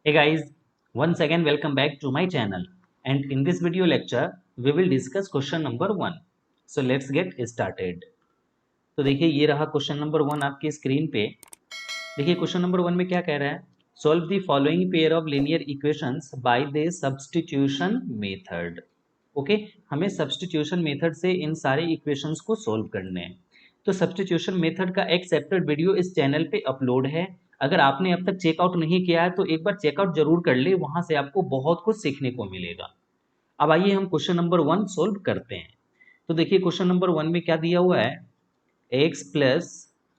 Hey guys, once again welcome back to my channel, and in this video lecture we will discuss question number 1. So let's get started. तो देखिए ये रहा question number 1 आपकी screen पे। देखिए question number 1 में क्या कह रहा है, solve the following pair of linear equations by the substitution method. Okay, हमें सब्स्टिट्यूशन मेथड से इन सारे इक्वेशंस को सॉल्व करने हैं। तो सब्स्टिट्यूशन मेथड का एक सेपरेट वीडियो इस चैनल पे अपलोड है। अगर आपने अब तक चेकआउट नहीं किया है तो एक बार चेकआउट जरूर कर ले, वहां से आपको बहुत कुछ सीखने को मिलेगा। अब आइए हम क्वेश्चन नंबर 1 सॉल्व करते हैं। तो देखिए क्वेश्चन नंबर 1 में क्या दिया हुआ है, x plus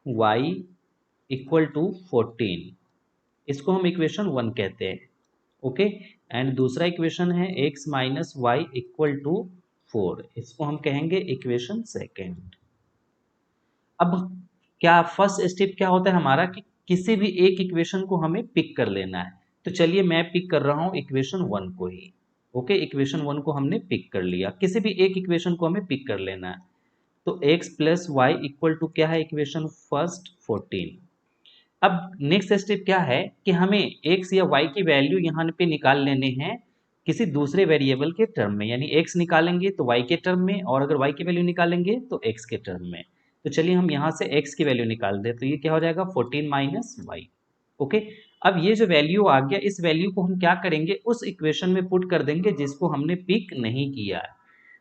y equal to 14, इसको हम इक्वेशन 1 कहते हैं। ओके, एंड दूसरा इक्वेशन है x minus y equal to 4, इसको हम कहेंगे इक्वेशन सेकेंड। अब क्या फर्स्ट स्टेप क्या होता है हमारा कि किसी भी एक इक्वेशन को हमें पिक कर लेना है। तो चलिए मैं पिक कर रहा हूं इक्वेशन 1 को ही। ओके, इक्वेशन 1 को हमने पिक कर लिया, किसी भी एक इक्वेशन को हमें पिक कर लेना है। तो x plus y equal to क्या है, इक्वेशन फर्स्ट 14। अब नेक्स्ट स्टेप क्या है कि हमें x या y की वैल्यू यहाँ पे निकाल लेने हैं किसी दूसरे वेरिएबल के टर्म में, यानी x निकालेंगे तो y के टर्म में, और अगर y की वैल्यू निकालेंगे तो x के टर्म में। तो चलिए हम यहाँ से x की वैल्यू निकाल दें, तो ये क्या हो जाएगा 14 माइनस वाई। ओके, अब ये जो वैल्यू आ गया, इस वैल्यू को हम क्या करेंगे, उस इक्वेशन में पुट कर देंगे जिसको हमने पिक नहीं किया है।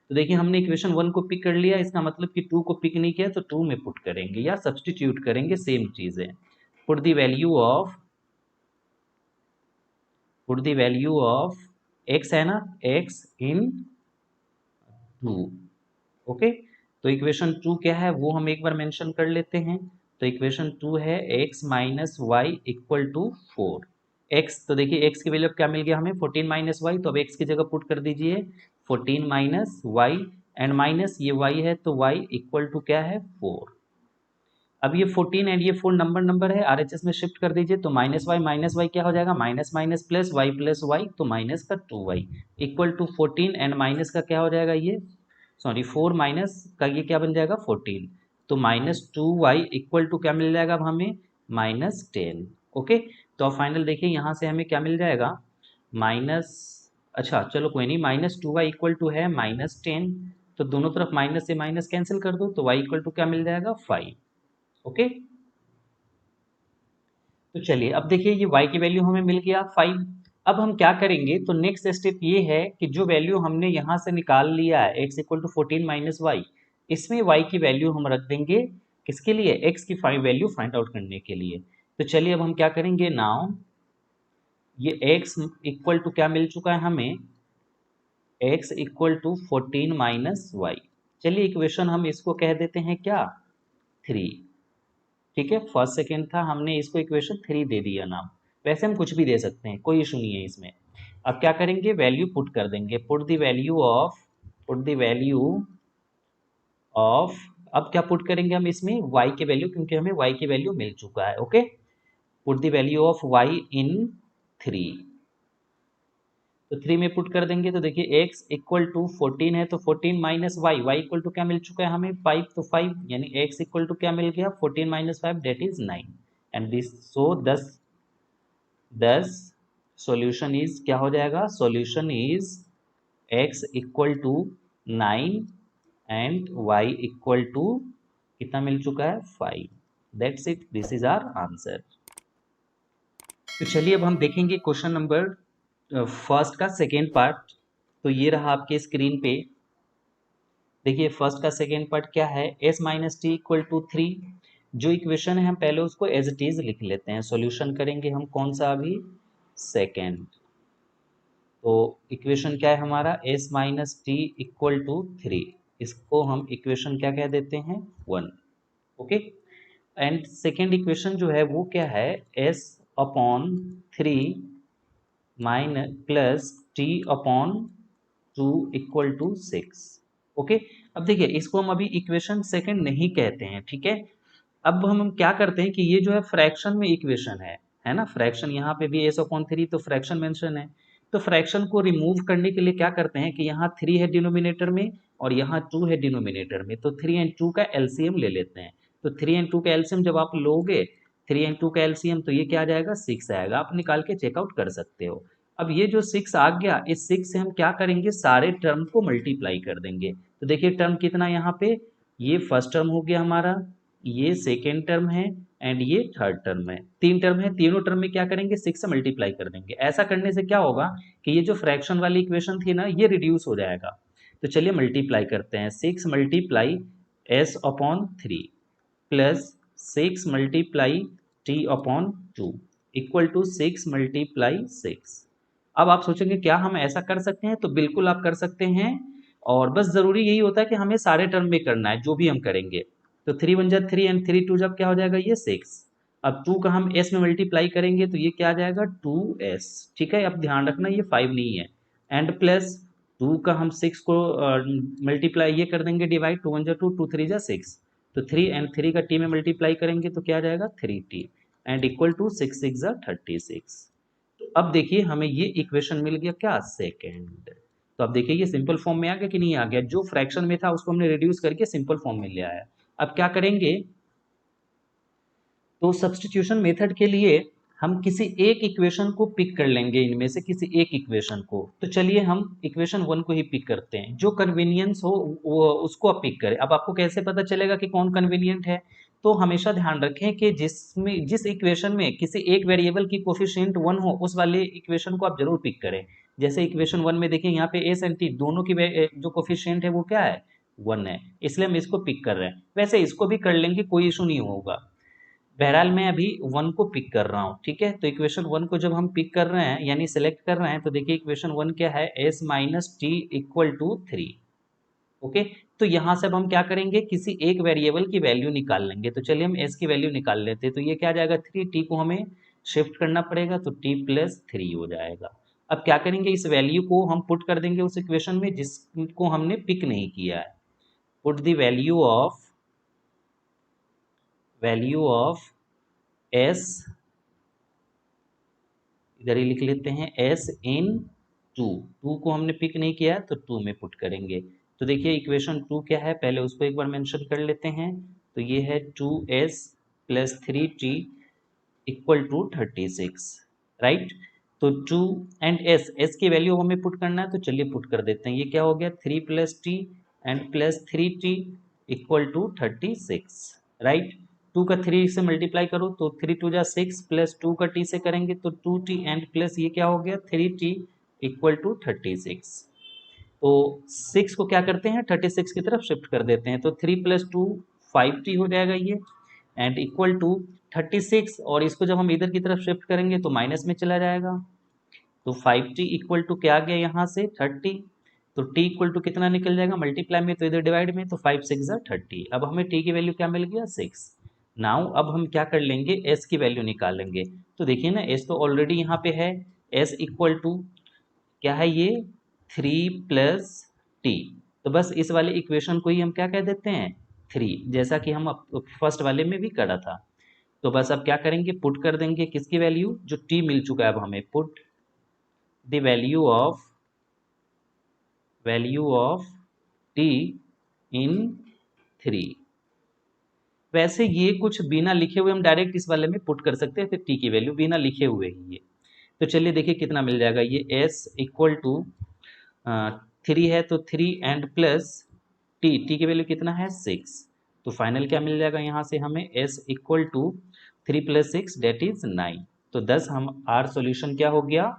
तो देखिए हमने इक्वेशन 1 को पिक कर लिया, इसका मतलब कि 2 को पिक नहीं किया तो 2 में पुट करेंगे या सब्सटीट्यूट करेंगे, सेम चीज है। put the value of x है ना, x in 2। ओके, तो इक्वेशन 2 क्या है वो हम एक बार मेंशन कर लेते हैं। तो इक्वेशन 2 है x minus y equal to 4। x, तो देखिए x की वैल्यू क्या मिल गया हमें, 14 माइनस वाई, तो अब x की जगह पुट कर दीजिए 14 माइनस वाई, एंड माइनस ये y है तो y इक्वल टू क्या है 4। अब ये 14 एंड ये 4 नंबर है, आरएचएस में शिफ्ट कर दीजिए, तो माइनस वाई क्या हो जाएगा, माइनस माइनस प्लस वाई, तो माइनस का 2y equal to 14, and minus का क्या हो जाएगा ये, सॉरी 4 माइनस का ये क्या बन जाएगा 14, तो माइनस 2y इक्वल टू क्या मिल जाएगा अब हमें, -10। ओके, तो अब फाइनल देखिए यहाँ से हमें क्या मिल जाएगा, माइनस, अच्छा चलो कोई नहीं, -2y इक्वल टू है -10, तो दोनों तरफ माइनस से माइनस कैंसिल कर दो, तो y इक्वल टू क्या मिल जाएगा 5। ओके, तो चलिए अब देखिए ये y की वैल्यू हमें मिल गया 5। अब हम क्या करेंगे, तो नेक्स्ट स्टेप ये है कि जो वैल्यू हमने यहाँ से निकाल लिया है x equal to 14 minus y, इसमें y की वैल्यू हम रख देंगे किसके लिए, x की वैल्यू फाइंड आउट करने के लिए। तो चलिए अब हम क्या करेंगे, नाउ ये x इक्वल टू क्या मिल चुका है हमें, x equal to 14 minus y. चलिए इक्वेशन हम इसको कह देते हैं क्या, 3। ठीक है, फर्स्ट सेकेंड था, हमने इसको इक्वेशन 3 दे दिया नाम। वैसे हम कुछ भी दे सकते हैं, कोई इशू नहीं है इसमें। अब क्या करेंगे, वैल्यू पुट कर देंगे, पुट द वैल्यू ऑफ, अब क्या पुट करेंगे हम इसमें, y की वैल्यू, क्योंकि हमें y की वैल्यू मिल चुका है। Okay, put the value of y इन 3, तो 3 में पुट कर देंगे, तो देखिए x इक्वल टू 14 है तो 14 माइनस वाई इक्वल टू क्या मिल चुका है हमें 5, तो 5 यानी x इक्वल टू क्या मिल गया 14 minus 5 that is 9, and this, so 10 solution is क्या हो जाएगा, solution is x equal to 9 and y equal to कितना मिल चुका है 5। That's it, this is our answer. तो चलिए अब हम देखेंगे क्वेश्चन नंबर फर्स्ट का सेकेंड पार्ट। तो ये रहा आपके स्क्रीन पे। देखिए फर्स्ट का सेकेंड पार्ट क्या है, s minus t equal to 3। जो इक्वेशन है हम पहले उसको एज इट इज लिख लेते हैं, सॉल्यूशन करेंगे हम कौन सा अभी, सेकेंड। तो इक्वेशन क्या है हमारा, s minus t equal to 3, इसको हम इक्वेशन क्या कह देते हैं 1। ओके, एंड सेकेंड इक्वेशन जो है वो क्या है, s upon 3 minus plus t upon 2 equal to 6। Okay, अब देखिए इसको हम अभी इक्वेशन सेकंड नहीं कहते हैं, ठीक है। अब हम क्या करते हैं कि ये जो है फ्रैक्शन में इक्वेशन है ना, फ्रैक्शन यहाँ पे भी s/3 तो फ्रैक्शन मेंशन है। तो फ्रैक्शन को रिमूव करने के लिए क्या करते हैं कि यहाँ 3 है डिनोमिनेटर में और यहाँ 2 है डिनोमिनेटर में, तो 3 एंड 2 का एलसीएम ले लेते हैं। तो 3 एंड 2 का एलसीएम जब आप लोगे 3 एंड 2 का एलसीएम, तो ये क्या आ जाएगा 6 आएगा, आप निकाल के चेकआउट कर सकते हो। अब ये जो 6 आ गया, इस 6 से हम क्या करेंगे, सारे टर्म को मल्टीप्लाई कर देंगे। तो देखिए टर्म कितना यहाँ पे, ये फर्स्ट टर्म हो गया हमारा, ये सेकेंड टर्म है एंड ये थर्ड टर्म है, 3 टर्म है। तीनों टर्म में क्या करेंगे, 6 से मल्टीप्लाई कर देंगे। ऐसा करने से क्या होगा कि ये जो फ्रैक्शन वाली इक्वेशन थी ना, ये रिड्यूस हो जाएगा। तो चलिए मल्टीप्लाई करते हैं, 6 multiply s upon 3 plus 6 multiply t upon 2 equal to 6 multiply 6। अब आप सोचेंगे क्या हम ऐसा कर सकते हैं, तो बिल्कुल आप कर सकते हैं, और बस ज़रूरी यही होता है कि हमें सारे टर्म में करना है जो भी हम करेंगे। तो 3 1 जा 3 एंड 3 2 जब क्या हो जाएगा, ये 6। अब 2 का हम s में मल्टीप्लाई करेंगे तो ये क्या आ जाएगा 2s, ठीक है। अब ध्यान रखना ये 5 नहीं है, एंड प्लस 2 का हम 6 को मल्टीप्लाई ये कर देंगे डिवाइड, 2 1 जा 2 2 3 जा 6, तो 3 एंड 3 का t में मल्टीप्लाई करेंगे तो क्या आ जाएगा 3t एंड इक्वल टू 6 6 जा 36। तो अब देखिए हमें ये इक्वेशन मिल गया क्या, सेकेंड। तो अब देखिए ये सिंपल फॉर्म में आ गया कि नहीं आ गया, जो फ्रैक्शन में था उसको हमने रिड्यूस करके सिंपल फॉर्म में ले आया। अब क्या करेंगे, तो सब्स्टिट्यूशन मेथड के लिए हम किसी एक इक्वेशन को पिक कर लेंगे, इनमें से किसी एक इक्वेशन को। तो चलिए हम इक्वेशन 1 को ही पिक करते हैं, जो कन्वीनियंस हो वो उसको आप पिक करें। अब आपको कैसे पता चलेगा कि कौन कन्वीनियंट है, तो हमेशा ध्यान रखें कि जिस इक्वेशन में किसी एक वेरिएबल की कोफिशिएंट 1 हो, उस वाले इक्वेशन को आप जरूर पिक करें। जैसे इक्वेशन 1 में देखिए यहाँ पे एस एंड टी दोनों की जो कोफिशिएंट है वो क्या है, 1 है, इसलिए हम इसको पिक कर रहे हैं। वैसे इसको भी कर लेंगे, कोई इशू नहीं होगा। बहरहाल मैं अभी 1 को पिक कर रहा हूँ, ठीक है। तो इक्वेशन 1 को जब हम पिक कर रहे हैं यानी सेलेक्ट कर रहे हैं, तो देखिए इक्वेशन 1 क्या है, s minus t equal to 3। Okay, तो यहाँ से अब हम क्या करेंगे, किसी एक वेरिएबल की वैल्यू निकाल लेंगे। तो चलिए हम s की वैल्यू निकाल लेते हैं। तो ये क्या आ जाएगा 3, t को हमें शिफ्ट करना पड़ेगा, तो t प्लस 3 हो जाएगा। अब क्या करेंगे, इस वैल्यू को हम पुट कर देंगे उस इक्वेशन में जिसको हमने पिक नहीं किया है। Put the value of s, इधर ही लिख लेते हैं s इन 2 को हमने पिक नहीं किया तो 2 में पुट करेंगे। तो देखिए इक्वेशन 2 क्या है, पहले उसको एक बार मेंशन कर लेते हैं। तो ये है 2s plus 3t equal to 36, right. तो 2 एंड s की वैल्यू हमें पुट करना है, तो चलिए पुट कर देते हैं। ये क्या हो गया 3 plus t and plus 3t equal to 36, right. 2 का 3 से मल्टीप्लाई करो तो 3 2 जा 6 प्लस 2 का t से करेंगे तो 2t एंड प्लस ये क्या हो गया 3t इक्वल टू 36। तो 6 को क्या करते हैं 36 की तरफ शिफ्ट कर देते हैं, तो 3 प्लस 2 5t हो जाएगा ये, एंड इक्वल टू 36। और इसको जब हम इधर की तरफ शिफ्ट करेंगे तो माइनस में चला जाएगा, तो 5t इक्वल टू क्या आ गया यहाँ से 30। तो t इक्वल टू कितना निकल जाएगा मल्टीप्लाई में, तो इधर डिवाइड में, तो 5 6 जा 30। अब हमें t की वैल्यू क्या मिल गया 6। नाउ अब हम क्या कर लेंगे, s की वैल्यू निकालेंगे। तो देखिए ना s तो ऑलरेडी यहाँ पे है, s इक्वल टू क्या है ये 3 प्लस टी। तो बस इस वाले इक्वेशन को ही हम क्या कह देते हैं 3, जैसा कि हम फर्स्ट वाले में भी करा था। तो बस अब क्या करेंगे, पुट कर देंगे किसकी वैल्यू, जो t मिल चुका है। अब हमें put the value of t इन 3। वैसे ये कुछ बिना लिखे हुए हम डायरेक्ट इस वाले में पुट कर सकते हैं, फिर t की वैल्यू बिना लिखे हुए ही ये। तो चलिए देखिए कितना मिल जाएगा, ये s इक्वल टू 3 है तो 3 एंड प्लस t की वैल्यू कितना है 6। तो फाइनल क्या मिल जाएगा यहाँ से हमें s equal to 3 plus 6 that is 9। तो 10 हम आर सॉल्यूशन क्या हो गया,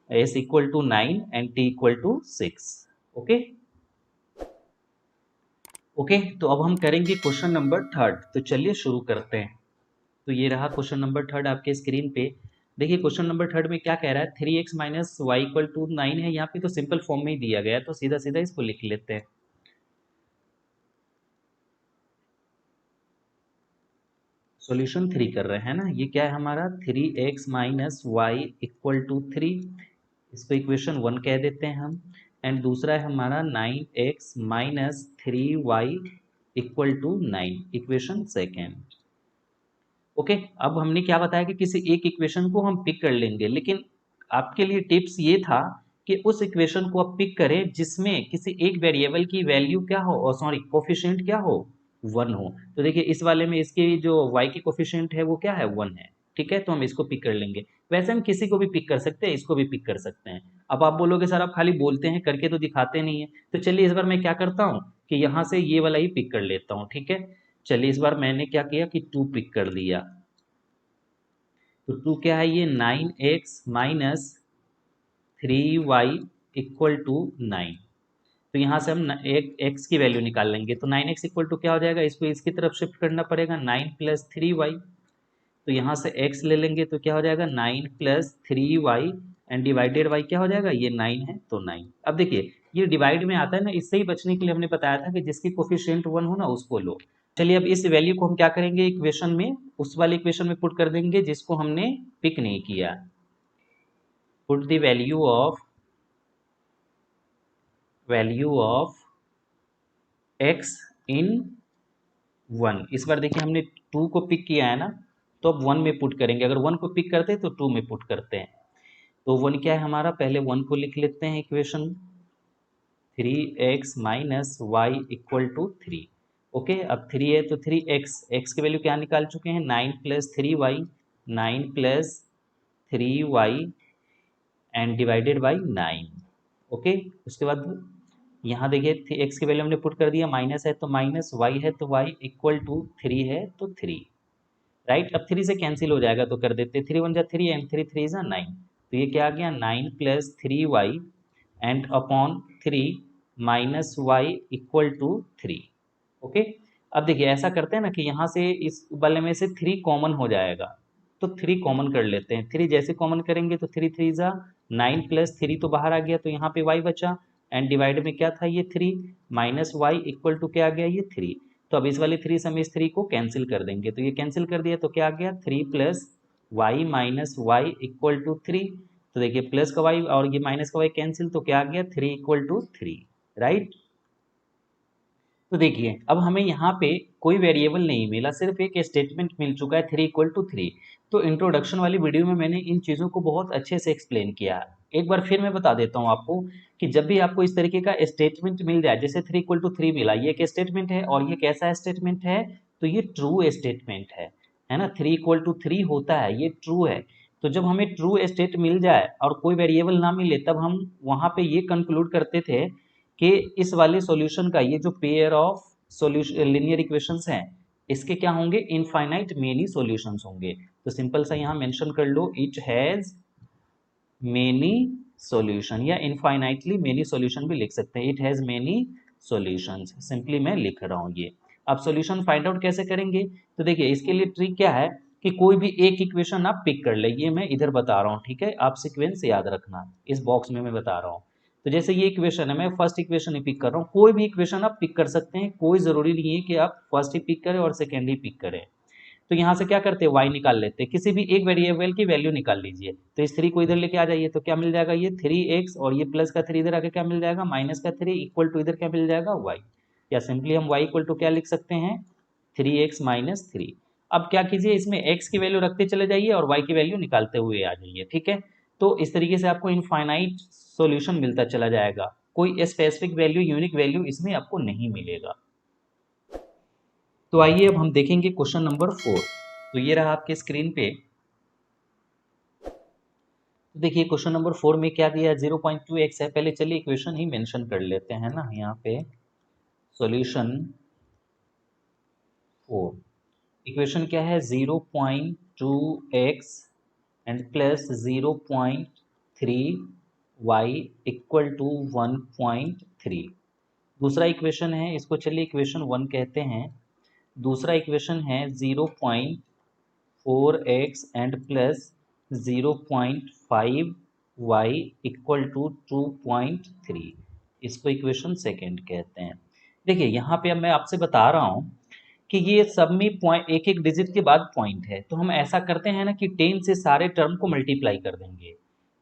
s equal to 9 and t equal to 6। Okay okay, तो अब हम करेंगे क्वेश्चन नंबर 3। तो चलिए शुरू करते हैं। तो ये रहा क्वेश्चन नंबर 3 आपके स्क्रीन पे। देखिए क्वेश्चन नंबर 3 में क्या कह रहा है, 3x minus y equal to 9 है। यहाँ पे तो सिंपल फॉर्म में ही दिया गया है, तो सीधा सीधा इसको लिख लेते हैं। सॉल्यूशन 3 कर रहे हैं ना, ये क्या है हमारा 3x minus y equal to 3, इसको इक्वेशन 1 कह देते हैं हम। एंड दूसरा है हमारा 9x minus 3y equal to 9, equation second. Okay, अब हमने क्या बताया कि किसी एक इक्वेशन को हम पिक कर लेंगे, लेकिन आपके लिए टिप्स ये था कि उस इक्वेशन को आप पिक करें जिसमें किसी एक वेरिएबल की वैल्यू क्या हो, और सॉरी कोफिशिएंट क्या हो 1 हो। तो देखिए इस वाले में इसकी जो y की कोफिशिएंट है वो क्या है 1 है, ठीक है, तो हम इसको पिक कर लेंगे। वैसे हम किसी को भी पिक कर सकते हैं, इसको भी पिक कर सकते हैं। अब आप बोलोगे सर आप खाली बोलते हैं, करके तो दिखाते नहीं है, तो चलिए इस बार मैं क्या करता हूँ कि यहाँ से ये वाला ही पिक कर लेता हूँ, ठीक है। चलिए इस बार मैंने क्या किया कि 2 पिक कर लिया। तो 2 क्या है ये 9x minus 3y equal to 9। तो यहाँ से हम एक x की वैल्यू निकाल लेंगे, तो 9x इक्वल टू क्या हो जाएगा, इसको इसकी तरफ शिफ्ट करना पड़ेगा, 9 प्लस 3y। तो यहाँ से x ले लेंगे तो क्या हो जाएगा 9 plus 3y and divided y क्या हो जाएगा, ये 9 है तो 9। अब देखिए ये डिवाइड में आता है ना, इससे ही बचने के लिए हमने बताया था कि जिसकी कोफिशिएंट 1 हो ना उसको लो। चलिए अब इस वैल्यू को हम क्या करेंगे, इक्वेशन में, उस वाले इक्वेशन में पुट कर देंगे जिसको हमने पिक नहीं किया। Put the value of x इन 1। इस बार देखिए हमने 2 को पिक किया है ना, तो अब 1 में पुट करेंगे। अगर 1 को पिक करते हैं तो 2 में पुट करते हैं। तो 1 क्या है हमारा, पहले 1 को लिख लेते हैं equation, 3x minus y equal to 3। Okay, अब 3 है तो 3x, x की वैल्यू क्या निकाल चुके हैं 9 plus 3y, 9 plus 3y and divided by 9। Okay, उसके बाद यहाँ देखिए एक्स की वैल्यू हमने पुट कर दिया, माइनस है तो माइनस, वाई है तो वाई इक्वल टू 3 है तो 3। राइट, अब 3 से कैंसिल हो जाएगा तो कर देते, 3 वन जा 3 एंड 3 3 जा 9। तो ये क्या आ गया 9 plus 3y and upon 3 minus y equal to 3। Okay, अब देखिए ऐसा करते हैं ना कि यहाँ से इस वाले में से 3 कॉमन हो जाएगा, तो 3 कॉमन कर लेते हैं। 3 जैसे कॉमन करेंगे तो 3 3 जा 9 प्लस 3 तो बाहर आ गया, तो यहाँ पे y बचा एंड डिवाइड में क्या था ये 3 माइनस वाई इक्वल टू क्या आ गया ये 3। तो अब इस वाले 3 से हम इस 3 को कैंसिल कर देंगे, तो ये कैंसिल कर दिया तो क्या आ गया 3 plus y minus y equal to 3। तो देखिए प्लस का वाई और ये माइनस का वाई कैंसिल, तो क्या आ गया 3 इक्वल टू 3। राइट, तो देखिए अब हमें यहाँ पे कोई वेरिएबल नहीं मिला, सिर्फ एक स्टेटमेंट मिल चुका है 3 इक्वल टू 3। तो इंट्रोडक्शन वाली वीडियो में मैंने इन चीज़ों को बहुत अच्छे से एक्सप्लेन किया। एक बार फिर मैं बता देता हूँ आपको कि जब भी आपको इस तरीके का स्टेटमेंट मिल जाए, जैसे 3 इक्वल टू 3 मिला, ये एक स्टेटमेंट है और ये कैसा स्टेटमेंट है, तो ये ट्रू स्टेटमेंट है ना। 3 इक्वल टू 3 होता है, ये ट्रू है। तो जब हमें ट्रू स्टेट मिल जाए और कोई वेरिएबल ना मिले, तब हम वहाँ पे ये कंक्लूड करते थे कि इस वाले सॉल्यूशन का, ये जो pair of solution linear equations हैं, इसके क्या होंगे इनफाइनाइट मेनी सॉल्यूशंस होंगे। तो सिंपल सा यहाँ मेंशन कर लो, इट हैज मेनी सॉल्यूशन, या इनफाइनाइटली मेनी सॉल्यूशन भी लिख सकते हैं, it has many solutions, simply मैं लिख रहा हूँ ये। अब सॉल्यूशन फाइंड आउट कैसे करेंगे, तो देखिए इसके लिए ट्रिक क्या है कि कोई भी एक इक्वेशन आप पिक कर ले, ये मैं इधर बता रहा हूँ, ठीक है, आप सीक्वेंस याद रखना, इस बॉक्स में मैं बता रहा हूँ। तो जैसे ये इक्वेशन है, मैं फर्स्ट इक्वेशन ही पिक कर रहा हूँ, कोई भी इक्वेशन आप पिक कर सकते हैं, कोई जरूरी नहीं है कि आप फर्स्ट ही पिक करें और सेकेंड ही पिक करें। तो यहाँ से क्या करते हैं y निकाल लेते हैं, किसी भी एक वेरिएबल की वैल्यू निकाल लीजिए। तो इस 3 को इधर लेके आ जाइए, तो क्या मिल जाएगा ये 3x, और ये प्लस का 3 इधर आके क्या मिल जाएगा माइनस का 3 इक्वल टू इधर क्या मिल जाएगा y। या सिंपली हम y इक्वल टू क्या लिख सकते हैं 3x माइनस 3। अब क्या कीजिए, इसमें x की वैल्यू रखते चले जाइए और y की वैल्यू निकालते हुए आ जाइए, ठीक है। तो इस तरीके से आपको इनफाइनाइट सॉल्यूशन मिलता चला जाएगा, कोई स्पेसिफिक वैल्यू, यूनिक वैल्यू इसमें आपको नहीं मिलेगा। तो आइए अब हम देखेंगे क्वेश्चन नंबर 4। तो ये रहा आपके स्क्रीन पे। तो देखिए क्वेश्चन नंबर 4 में क्या दिया है, 0.2x है। पहले चलिए इक्वेशन ही मेंशन कर लेते हैं ना यहाँ पे, सॉल्यूशन 4। इक्वेशन क्या है 0.2x and plus 0.3y equal to 1.3। दूसरा इक्वेशन है, इसको चलिए इक्वेशन 1 कहते हैं। दूसरा इक्वेशन है 0.4x and plus 0.5y equal to 2.3, इसको इक्वेशन सेकेंड कहते हैं। देखिए यहाँ पे अब मैं आपसे बता रहा हूँ कि ये सब में पॉइंट, एक एक डिजिट के बाद पॉइंट है, तो हम ऐसा करते हैं ना कि 10 से सारे टर्म को मल्टीप्लाई कर देंगे।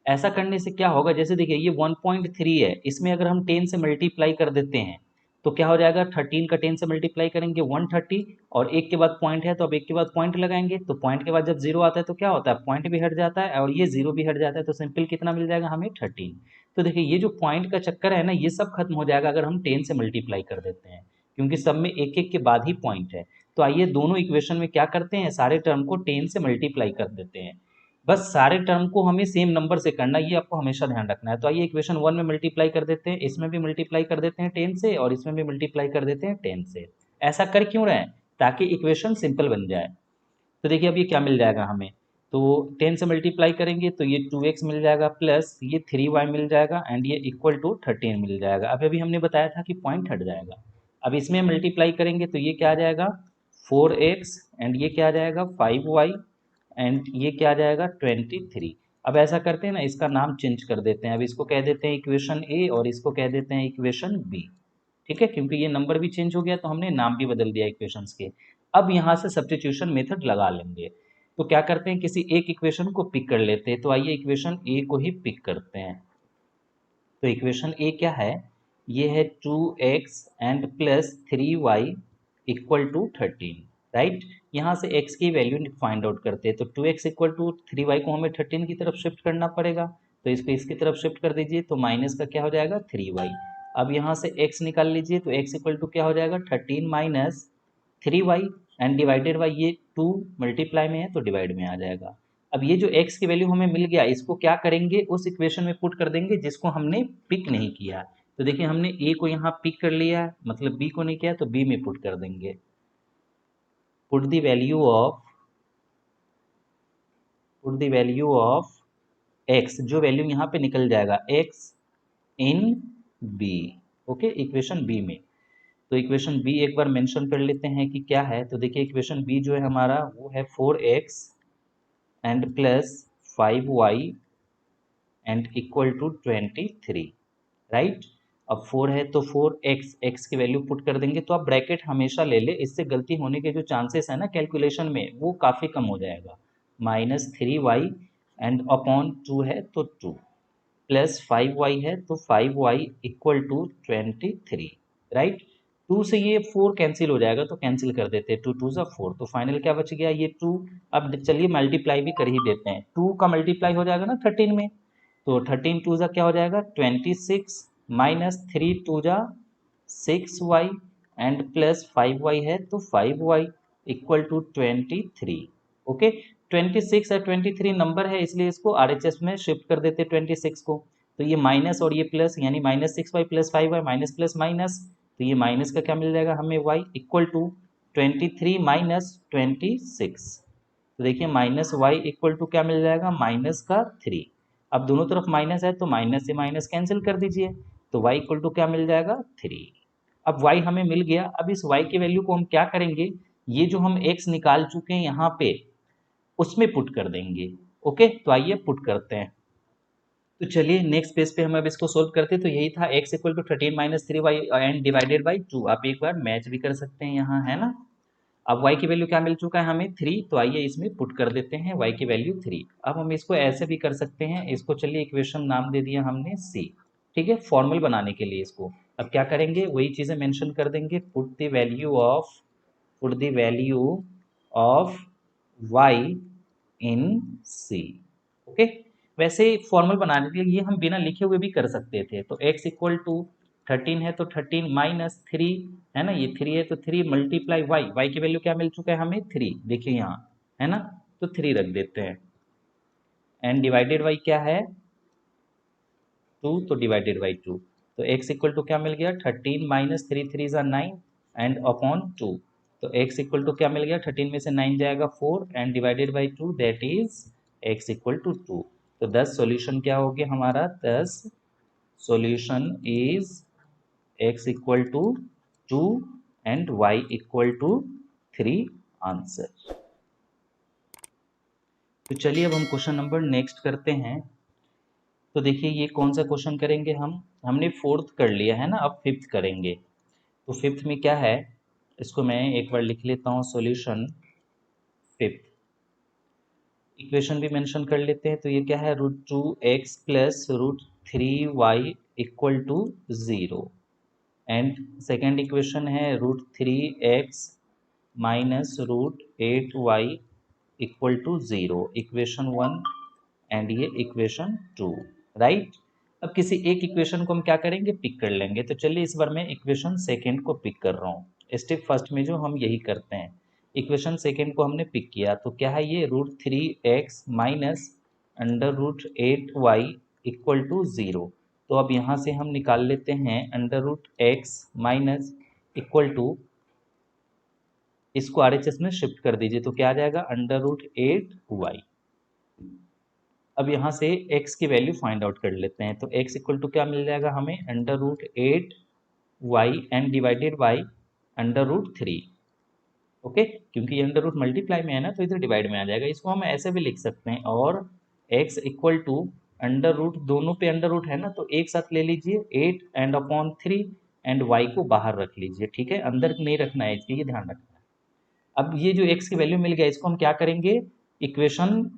ऐसा करने से क्या होगा, जैसे देखिए ये 1.3 है, इसमें अगर हम 10 से मल्टीप्लाई कर देते हैं तो क्या हो जाएगा, 13 का 10 से मल्टीप्लाई करेंगे 130, और एक के बाद पॉइंट है तो अब एक के बाद पॉइंट लगाएंगे, तो पॉइंट के बाद जब जीरो आता है तो क्या होता है, पॉइंट भी हट जाता है और ये जीरो भी हट जाता है, तो सिंपल कितना मिल जाएगा हमें 13। तो देखिए ये जो पॉइंट का चक्कर है ना, ये सब खत्म हो जाएगा अगर हम 10 से मल्टीप्लाई कर देते हैं। क्योंकि सब में एक एक के बाद ही पॉइंट है। तो आइए दोनों इक्वेशन में क्या करते हैं, सारे टर्म को 10 से मल्टीप्लाई कर देते हैं। बस सारे टर्म को हमें सेम नंबर से करना, ये आपको हमेशा ध्यान रखना है। तो आइए इक्वेशन 1 में मल्टीप्लाई कर देते हैं, इसमें भी मल्टीप्लाई कर देते हैं 10 से, और इसमें भी मल्टीप्लाई कर देते हैं 10 से। ऐसा कर क्यों रहे हैं, ताकि इक्वेशन सिंपल बन जाए। तो देखिए अब ये क्या मिल जाएगा हमें, तो 10 से मल्टीप्लाई करेंगे तो ये 2x मिल जाएगा, प्लस ये 3y मिल जाएगा, एंड ये इक्वल टू 13 मिल जाएगा। अब अभी हमने बताया था कि पॉइंट हट जाएगा। अब इसमें मल्टीप्लाई करेंगे तो ये क्या आ जाएगा 4x, एंड ये क्या आ जाएगा 5y, एंड ये क्या आ जाएगा 23। अब ऐसा करते हैं ना, इसका नाम चेंज कर देते हैं। अब इसको कह देते हैं इक्वेशन ए और इसको कह देते हैं इक्वेशन बी। ठीक है, क्योंकि ये नंबर भी चेंज हो गया तो हमने नाम भी बदल दिया इक्वेशंस के। अब यहाँ से सब्स्टिट्यूशन मेथड लगा लेंगे। तो क्या करते हैं, किसी एक इक्वेशन को पिक कर लेते हैं। तो आइए इक्वेशन ए को ही पिक करते हैं। तो इक्वेशन ए क्या है, ये है 2x and plus 3y equal to 13, right. यहाँ से x की वैल्यू फाइंड आउट करते हैं। तो 2x इक्वल टू 3y को हमें 13 की तरफ शिफ्ट करना पड़ेगा, तो इसको इसकी तरफ शिफ्ट कर दीजिए, तो माइनस का क्या हो जाएगा 3y। अब यहाँ से x निकाल लीजिए, तो x इक्वल टू क्या हो जाएगा 13 minus 3y, and divided by ये 2 मल्टीप्लाई में है तो डिवाइड में आ जाएगा। अब ये जो x की वैल्यू हमें मिल गया, इसको क्या करेंगे उस इक्वेशन में पुट कर देंगे जिसको हमने पिक नहीं किया। तो देखिए हमने a को यहाँ पिक कर लिया, मतलब b को नहीं किया, तो b में पुट कर देंगे। Put the value of x, जो वैल्यू यहाँ पे निकल जाएगा x इन b। ओके, इक्वेशन b में। तो इक्वेशन b एक बार मेंशन कर लेते हैं कि क्या है। तो देखिए इक्वेशन b जो है हमारा वो है 4x and plus 5y and equal to 23, right. अब 4 है तो 4x की वैल्यू पुट कर देंगे। तो आप ब्रैकेट हमेशा ले ले, इससे गलती होने के जो चांसेस है ना कैलकुलेशन में, वो काफ़ी कम हो जाएगा। -3y एंड अपॉन 2 है तो 2, प्लस 5y है तो 5y इक्वल टू 23, राइट। 2 से ये 4 कैंसिल हो जाएगा, तो कैंसिल कर देते हैं, 2 2 सा 4, तो फाइनल क्या बच गया ये 2। अब चलिए मल्टीप्लाई भी कर ही देते हैं, 2 का मल्टीप्लाई हो जाएगा ना 13 में, तो 13 टू ज़ा क्या हो जाएगा 26, माइनस 3 टू ज़ा 6y, एंड प्लस 5y है तो 5y इक्वल टू 23। ओके, 26 है 23 नंबर है, इसलिए इसको आरएचएस में शिफ्ट कर देते 26 को। तो ये माइनस और ये प्लस, यानी -6y plus 5y, minus plus minus, तो ये माइनस का क्या मिल जाएगा हमें y इक्वल टू 23 माइनस 26। तो देखिए माइनस वाई इक्वल टू क्या मिल जाएगा -3। अब दोनों तरफ माइनस है तो माइनस से माइनस कैंसिल कर दीजिए, तो y इक्वल टू क्या मिल जाएगा 3। अब y हमें मिल गया। अब इस y की वैल्यू को हम क्या करेंगे, ये जो हम x निकाल चुके हैं यहाँ पे उसमें पुट कर देंगे। ओके, तो आइए पुट करते हैं। तो चलिए नेक्स्ट पेज पे हम अब इसको सोल्व करते हैं। तो यही था x equal to 13 minus 3y and divided by 2। आप एक बार मैच भी कर सकते हैं यहाँ, है ना। अब y की वैल्यू क्या मिल चुका है हमें 3, तो आइए इसमें पुट कर देते हैं y की वैल्यू 3। अब हम इसको ऐसे भी कर सकते हैं, इसको चलिए इक्वेशन नाम दे दिया हमने c। ठीक है, फॉर्मल बनाने के लिए इसको अब क्या करेंगे, वही चीज़ें मेंशन कर देंगे। Put the value of y in c। Okay, वैसे फॉर्मल बनाने के लिए ये हम बिना लिखे हुए भी कर सकते थे। तो x इक्वल टू 13 है तो 13 माइनस 3 है ना, ये 3 है तो 3 मल्टीप्लाई y की वैल्यू क्या मिल चुका है हमें 3, देखिए यहाँ है ना, तो 3 रख देते हैं, एंड डिवाइडेड बाई क्या है 2, तो डिवाइडेड बाई 2। तो x इक्वल टू क्या मिल गया 13 माइनस 3 3 ज़ा 9 एंड अपॉन 2। तो x इक्वल टू क्या मिल गया 13 में से 9 जाएगा 4 and divided by 2, that is x equal to 2। तो 10 सॉल्यूशन क्या हो गया हमारा, 10 solution is x equal to 2 and y equal to 3 answer. तो चलिए अब हम क्वेश्चन नंबर नेक्स्ट करते हैं। तो देखिए ये कौन सा क्वेश्चन करेंगे हमने फोर्थ कर लिया है ना, अब फिफ्थ करेंगे। तो फिफ्थ में क्या है, इसको मैं एक बार लिख लेता हूँ, सॉल्यूशन फिफ्थ। इक्वेशन भी मेंशन कर लेते हैं। तो ये क्या है, √2x plus √3y equal to 0, and second equation है √3x minus √8y equal to 0, equation 1 and ये इक्वेशन 2, राइट। अब किसी एक इक्वेशन को हम क्या करेंगे, पिक कर लेंगे। तो चलिए इस बार मैं इक्वेशन सेकेंड को पिक कर रहा हूँ। स्टेप फर्स्ट में जो हम यही करते हैं, इक्वेशन सेकेंड को हमने पिक किया तो क्या है ये √3x minus √8y equal to 0। तो अब यहाँ से हम निकाल लेते हैं √x माइनस इक्वल टू, इसको RHS में शिफ्ट कर दीजिए तो क्या आ जाएगा √8y। अब यहाँ से x की वैल्यू फाइंड आउट कर लेते हैं। तो x इक्वल टू क्या मिल जाएगा हमें √8y and divided by √3। Okay, क्योंकि ये अंडर रूट मल्टीप्लाई में है ना तो इधर डिवाइड में आ जाएगा। इसको हम ऐसे भी लिख सकते हैं, और x equal to under root, दोनों पे अंडर रूट है ना तो एक साथ ले लीजिए 8 एंड अपॉन 3 एंड y को बाहर रख लीजिए। ठीक है, अंदर नहीं रखना है, इसके ये ध्यान रखना है। अब ये जो x की वैल्यू मिल गया, इसको हम क्या करेंगे, इक्वेशन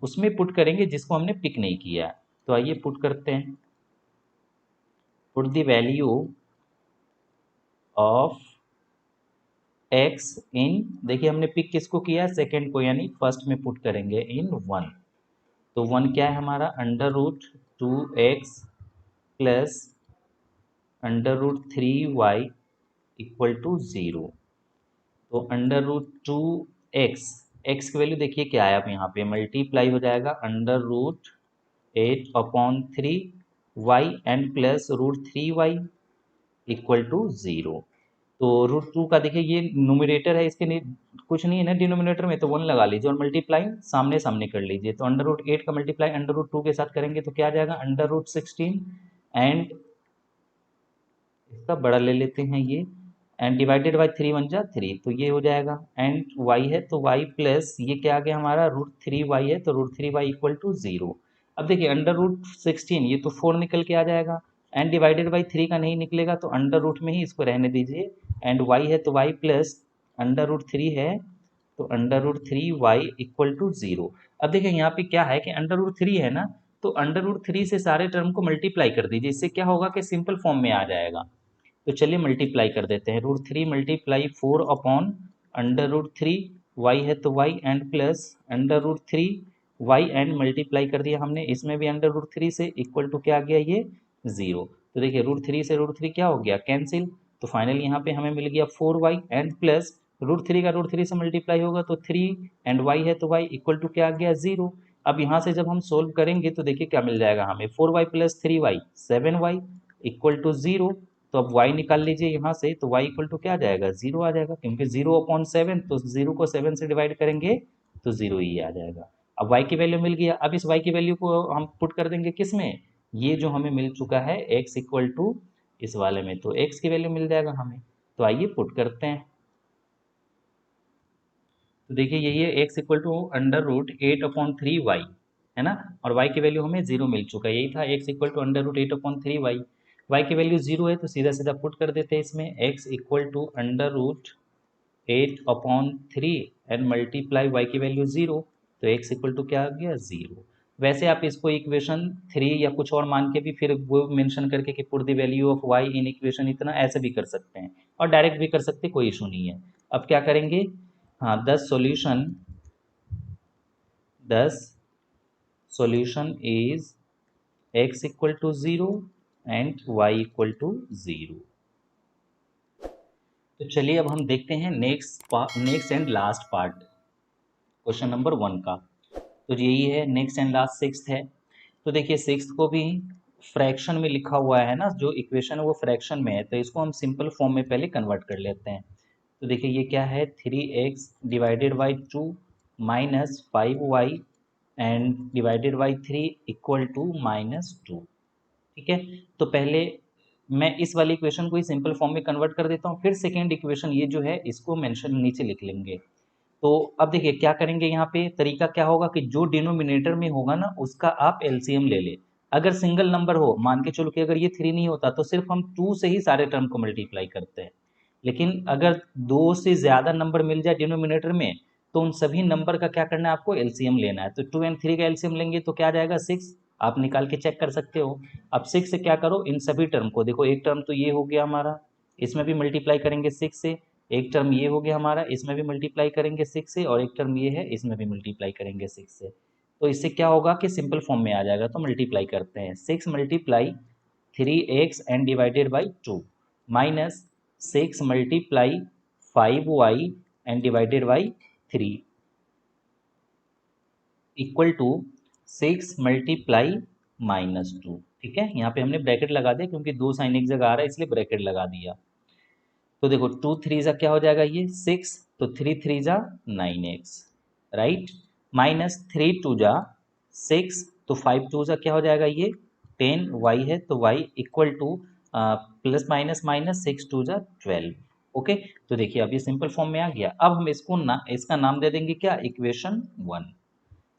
उसमें पुट करेंगे जिसको हमने पिक नहीं किया। तो आइए पुट करते हैं। Put the value of x इन, देखिए हमने पिक किसको किया, सेकेंड को, यानी फर्स्ट में पुट करेंगे इन 1। तो 1 क्या है हमारा √2x plus √3y equal to 0। तो √2x, x की वैल्यू देखिए क्या है, अब यहाँ पे मल्टीप्लाई हो जाएगा √8/3y and plus √3y equal to 0। तो √2 का देखिए ये न्यूमरेटर है, इसके कुछ नहीं है ना डिनोमिनेटर में, तो 1 लगा लीजिए और मल्टीप्लाई सामने सामने कर लीजिए। तो √8 का मल्टीप्लाई √2 के साथ करेंगे तो क्या आ जाएगा √16 एंड इसका बड़ा ले लेते हैं ये, एंड डिवाइडेड बाई 3 1 जा 3, तो ये हो जाएगा। एंड y है तो y प्लस ये क्या आ गया हमारा √3y है तो √3y इक्वल टू 0। अब देखिए √16 ये तो 4 निकल के आ जाएगा, एंड डिवाइडेड बाई 3 का नहीं निकलेगा तो अंडर रूट में ही इसको रहने दीजिए। एंड y है तो y प्लस √3 है तो √3y इक्वल टू 0। अब देखिए यहाँ पे क्या है कि √3 है ना, तो √3 से सारे टर्म को मल्टीप्लाई कर दीजिए, इससे क्या होगा कि सिंपल फॉर्म में आ जाएगा। तो चलिए मल्टीप्लाई कर देते हैं, √3 मल्टीप्लाई 4/√3, y है तो y and plus √3y and multiply कर दिया हमने, इसमें भी √3 से इक्वल टू क्या आ गया ये 0। तो देखिए √3 से √3 क्या हो गया कैंसिल, तो फाइनली यहाँ पे हमें मिल गया 4y एंड प्लस √3 का √3 से मल्टीप्लाई होगा तो 3 एंड y है तो y इक्वल टू क्या आ गया 0। अब यहाँ से जब हम सोल्व करेंगे तो देखिए क्या मिल जाएगा हमें, 4y plus 3y 7y equal to 0। तो अब y निकाल लीजिए यहाँ से, तो y इक्वल टू क्या आ जाएगा 0 आ जाएगा, क्योंकि 0/7, तो 0 को 7 से डिवाइड करेंगे तो 0 ही आ जाएगा। अब y की वैल्यू मिल गया, अब इस y की वैल्यू को हम पुट कर देंगे किस में, ये जो हमें मिल चुका है x इक्वल टू इस वाले में, तो x की वैल्यू मिल जाएगा हमें। तो आइए पुट करते हैं। तो देखिए यही है x इक्वल टू √8/3y है ना, और y की वैल्यू हमें 0 मिल चुका है, यही था x equal to √8/3y। y की वैल्यू 0 है तो सीधा सीधा पुट कर देते हैं इसमें, x equal to √8/3 and multiply y की वैल्यू 0, तो x इक्वल टू क्या आ गया 0। वैसे आप इसको इक्वेशन 3 या कुछ और मान के भी फिर वो मेंशन करके कि put the value of y in equation इतना, ऐसे भी कर सकते हैं और डायरेक्ट भी कर सकते हैं, कोई इशू नहीं है। अब क्या करेंगे, हाँ 10 solution is x equal to 0 and y equal to 0। तो चलिए अब हम देखते हैं next and last part question number 1 का। तो यही है नेक्स्ट एंड लास्ट, सिक्स्थ है। तो देखिए सिक्स्थ को भी फ्रैक्शन में लिखा हुआ है ना, जो इक्वेशन है वो फ्रैक्शन में है, तो इसको हम सिंपल फॉर्म में पहले कन्वर्ट कर लेते हैं। तो देखिए ये क्या है 3x divided by 2 minus 5y and divided by 3 equal to -2। ठीक है, तो पहले मैं इस वाली इक्वेशन को ही सिंपल फॉर्म में कन्वर्ट कर देता हूँ, फिर सेकेंड इक्वेशन ये जो है इसको मेंशन नीचे लिख लेंगे। तो अब देखिए क्या करेंगे, यहाँ पे तरीका क्या होगा कि जो डिनोमिनेटर में होगा ना उसका आप एलसीएम ले ले। अगर सिंगल नंबर हो, मान के चलो कि अगर ये 3 नहीं होता तो सिर्फ हम 2 से ही सारे टर्म को मल्टीप्लाई करते हैं, लेकिन अगर 2 से ज़्यादा नंबर मिल जाए डिनोमिनेटर में तो उन सभी नंबर का क्या करना है, आपको एलसीएम लेना है। तो 2 एंड 3 का एलसीएम लेंगे तो क्या आ जाएगा 6, आप निकाल के चेक कर सकते हो। अब 6 से क्या करो, इन सभी टर्म को देखो, एक टर्म तो ये हो गया हमारा, इसमें भी मल्टीप्लाई करेंगे 6 से, एक टर्म ये हो गया हमारा, इसमें भी मल्टीप्लाई करेंगे 6 से, और एक टर्म ये है इसमें भी मल्टीप्लाई करेंगे 6 से। तो इससे क्या होगा कि सिंपल फॉर्म में आ जाएगा, तो मल्टीप्लाई करते हैं। 6 multiply 3x and divided by 2 minus 6 multiply 5y and divided by 3 equal to 6 multiply -2। ठीक है, यहाँ पे हमने ब्रैकेट लगा दिया क्योंकि दो साइन एक जगह आ रहा है इसलिए ब्रैकेट लगा दिया। तो देखो 2 3 जा क्या हो जाएगा ये 6, तो 3 3 जा 9x, राइट। माइनस 3 2 जा 6, तो 5 2 जा क्या हो जाएगा ये 10y है, तो y equal two plus minus minus 6 2 जा 12। ओके, तो देखिए अब ये सिंपल फॉर्म में आ गया। अब हम इसको इसका नाम दे देंगे क्या, इक्वेशन 1।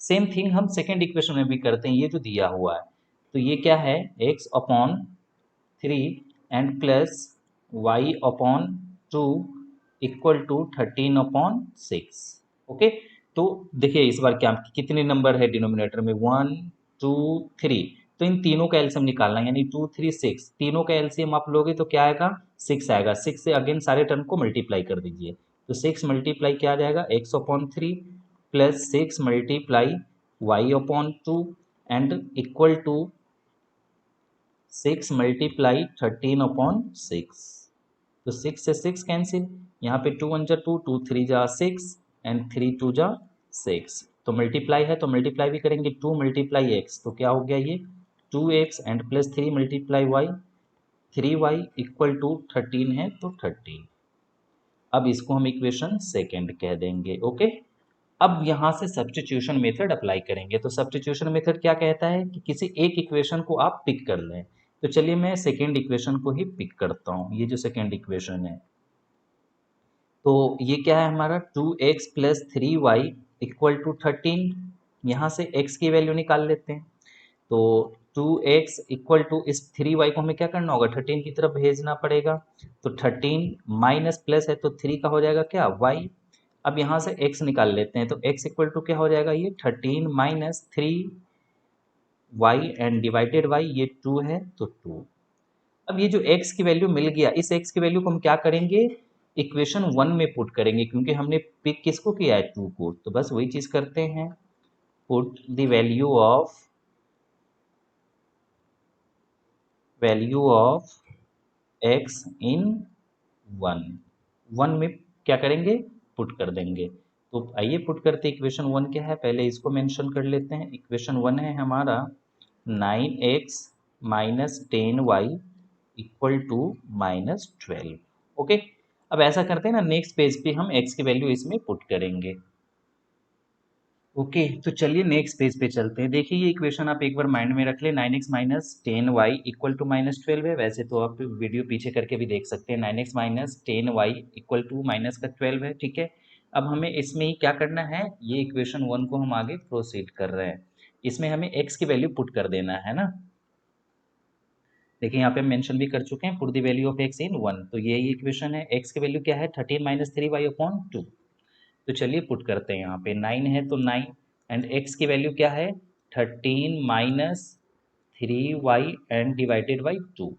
सेम थिंग हम सेकेंड इक्वेशन में भी करते हैं, ये जो दिया हुआ है तो ये क्या है x upon 3 and plus y upon 2 equal to 13 upon 6। Okay, तो देखिए इस बार क्या कितने नंबर है डिनोमिनेटर में 1 2 3, तो इन तीनों का एलसीएम निकालना है, यानी 2 3 6, तीनों का एलसीएम आप लोगे तो क्या आएगा 6 आएगा। 6 से अगेन सारे टर्म को मल्टीप्लाई कर दीजिए, तो 6 मल्टीप्लाई क्या आ जाएगा x upon 3 plus 6 multiply y upon 2 and equal to 6 multiply 13 upon 6। तो 6 से 6 कैंसिल, यहाँ पे 2 1 जा 2 2 3 जा 6 एंड 3 2 जा 6। तो मल्टीप्लाई है तो मल्टीप्लाई भी करेंगे, 2 मल्टीप्लाई एक्स तो क्या हो गया ये 2x and plus 3 multiply y 3y equal to 13 है तो 13। अब इसको हम इक्वेशन सेकेंड कह देंगे। ओके, अब यहाँ से सब्स्टिट्यूशन मेथड अप्लाई करेंगे। तो सब्स्टिट्यूशन मेथड क्या कहता है कि किसी एक इक्वेशन को आप पिक कर लें। तो चलिए मैं सेकेंड इक्वेशन को ही पिक करता हूँ, ये जो सेकेंड इक्वेशन है तो ये क्या है हमारा 2x plus 3y equal to 13। यहाँ से x की वैल्यू निकाल लेते हैं, तो 2x इक्वल टू इस 3y को हमें क्या करना होगा 13 की तरफ भेजना पड़ेगा। तो 13 माइनस प्लस है तो 3 का हो जाएगा क्या y। अब यहाँ से x निकाल लेते हैं, तो x इक्वल टू क्या हो जाएगा ये 13 minus 3y and divided y, ये 2 है तो 2। अब ये जो x की वैल्यू मिल गया, इस x की वैल्यू को हम क्या करेंगे इक्वेशन 1 में पुट करेंगे, क्योंकि हमने पिक किसको किया है 2 को। तो बस वही चीज करते हैं, put the value of x इन 1 में क्या करेंगे पुट कर देंगे। तो आइए पुट करते, इक्वेशन 1 क्या है पहले इसको मेंशन कर लेते हैं। इक्वेशन 1 है हमारा 9x minus 10y equal to -12। Okay, अब ऐसा करते हैं ना, नेक्स्ट पेज पे हम x की वैल्यू इसमें पुट करेंगे। ओके, तो चलिए नेक्स्ट पेज पे चलते हैं। देखिए ये इक्वेशन आप एक बार माइंड में रख ले, 9x minus 10y equal to -12 है। वैसे तो आप वीडियो पीछे करके भी देख सकते हैं, 9x minus 10y equal to minus का 12 है। ठीक है, अब हमें इसमें ही क्या करना है, ये इक्वेशन 1 को हम आगे प्रोसीड कर रहे हैं, इसमें हमें x की वैल्यू पुट कर देना है ना। देखिए यहाँ पे हम मेंशन भी कर चुके हैं, put the value of x इन 1। तो ये इक्वेशन है, x की वैल्यू क्या है 13 माइनस 3y अपॉन 2। तो चलिए पुट करते हैं, यहाँ पे 9 है तो 9 एंड x की वैल्यू क्या है 13 minus 3y and divided by 2।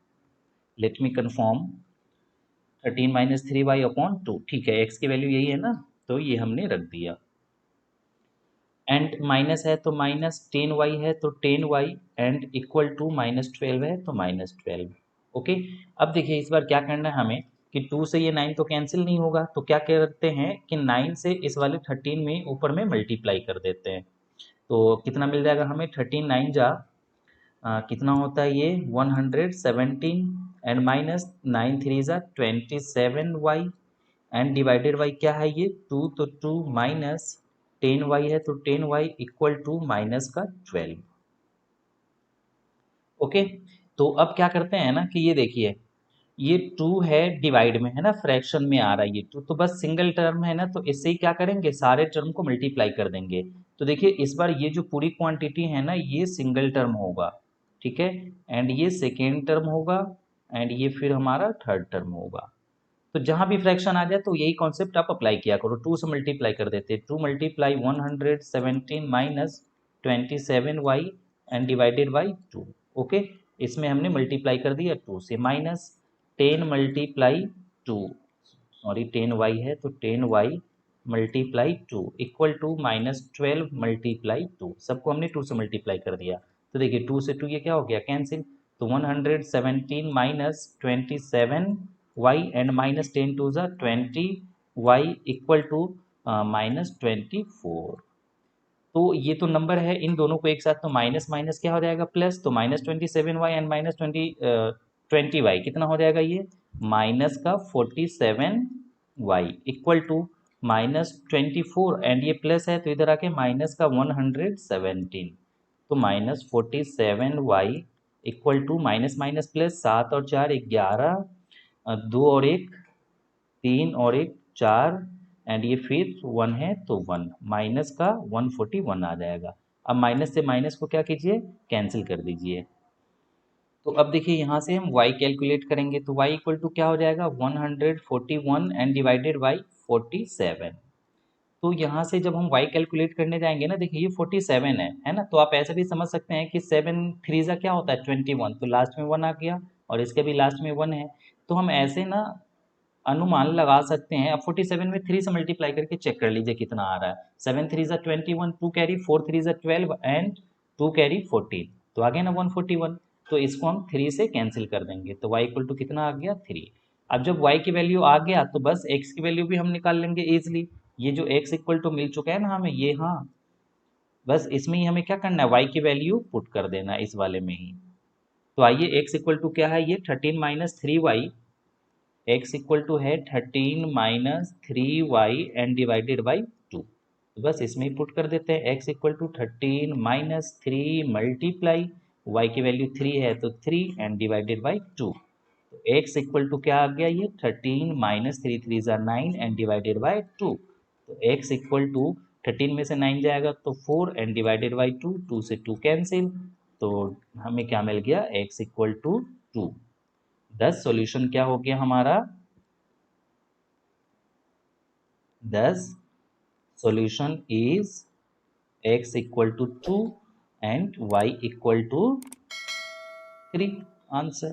Let me confirm, 13 minus 3y upon 2। ठीक है, x की वैल्यू यही है ना, तो ये हमने रख दिया। एंड माइनस है तो माइनस 10y है तो 10y एंड इक्वल टू -12 है तो -12। ओके, अब देखिए इस बार क्या करना है हमें कि 2 से ये 9 तो कैंसिल नहीं होगा, तो क्या करते हैं कि 9 से इस वाले 13 में ऊपर में मल्टीप्लाई कर देते हैं। तो कितना मिल जाएगा हमें 13 9 जा कितना होता है ये 117 एंड माइनस 9 3 जा 27y एंड डिवाइडेड बाई क्या है ये 2, तो 2 माइनस 10y है तो 10y इक्वल टू माइनस का 12। ओके, तो अब क्या करते हैं ना कि ये देखिए ये 2 है डिवाइड में है ना, फ्रैक्शन में आ रहा है ये 2, तो बस सिंगल टर्म है ना, तो इससे ही क्या करेंगे सारे टर्म को मल्टीप्लाई कर देंगे। तो देखिए इस बार ये जो पूरी क्वांटिटी है ना ये सिंगल टर्म होगा, ठीक है, एंड ये सेकेंड टर्म होगा एंड ये फिर हमारा थर्ड टर्म होगा। तो जहां भी फ्रैक्शन आ जाए तो यही कॉन्सेप्ट आप अप्लाई किया करो, 2 से मल्टीप्लाई कर देते, 2 multiply 117 minus 27y and divided by 2। Okay, इसमें हमने मल्टीप्लाई कर दिया 2 से, माइनस 10 मल्टीप्लाई 2, सॉरी 10y है तो 10y multiply 2 equal to -12 multiply 2। सबको हमने 2 से मल्टीप्लाई कर दिया। तो देखिए 2 से 2 ये क्या हो गया, कैंसिल। तो 117 माइनस 27y एंड -10 टू ज़ा 20y इक्वल टू -24। तो ये तो नंबर है, इन दोनों को एक साथ तो माइनस माइनस क्या हो जाएगा, प्लस। तो -27y एंड -20y कितना हो जाएगा ये, माइनस का 47y इक्वल टू -24 एंड ये प्लस है तो इधर आके माइनस का 117। तो -47y equal to minus minus plus, 7 और 4 11, 2 और 1 3 और 1 4 एंड ये फिर 1 है तो 1, माइनस का 141 आ जाएगा। अब माइनस से माइनस को क्या कीजिए, कैंसिल कर दीजिए। तो अब देखिए यहाँ से हम y कैलकुलेट करेंगे तो y इक्वल टू क्या हो जाएगा, 141 एंड डिवाइडेड बाई 47। तो यहाँ से जब हम y कैलकुलेट करने जाएंगे ना, देखिए ये 47 है ना। तो आप ऐसे भी समझ सकते हैं कि 7 3 ज़ा क्या होता है 21, तो लास्ट में 1 आ गया और इसके भी लास्ट में 1 है। तो हम ऐसे ना अनुमान लगा सकते हैं। अब 47 में 3 से मल्टीप्लाई करके चेक कर लीजिए कितना आ रहा है। 7 3 ज़ा 21, 2 कैरी 4 3 ज़ा 12 एंड 2 कैरी 14, तो आ गया ना 141। तो इसको हम 3 से कैंसिल कर देंगे तो y इक्वल टू कितना आ गया 3। अब जब y की वैल्यू आ गया तो बस x की वैल्यू भी हम निकाल लेंगे ईजिली। ये जो x इक्वल टू मिल चुका है ना हमें, ये हाँ, बस इसमें ही हमें क्या करना है, y की वैल्यू पुट कर देना है इस वाले में ही। तो आइए x इक्वल टू क्या है, ये 13 minus 3y, x equal to है 13 minus 3y and divided by 2। तो बस इसमें ही पुट कर देते हैं, x equal to 13 minus 3 multiply y की वैल्यू 3 है तो 3 एंड डिवाइडेड बाई 2। तो x इक्वल टू क्या आ गया, ये 13 माइनस 3 3 ज़ा 9 एंड डिवाइडेड बाई 2। तो x इक्वल टू 13 में से 9 जाएगा तो 4 एंड डिवाइडेड बाई 2, 2 से 2 कैंसिल। तो हमें क्या मिल गया, x इक्वल टू 2। दस सॉल्यूशन क्या हो गया हमारा, 10 solution is x equal to 2 and y equal to 3 answer।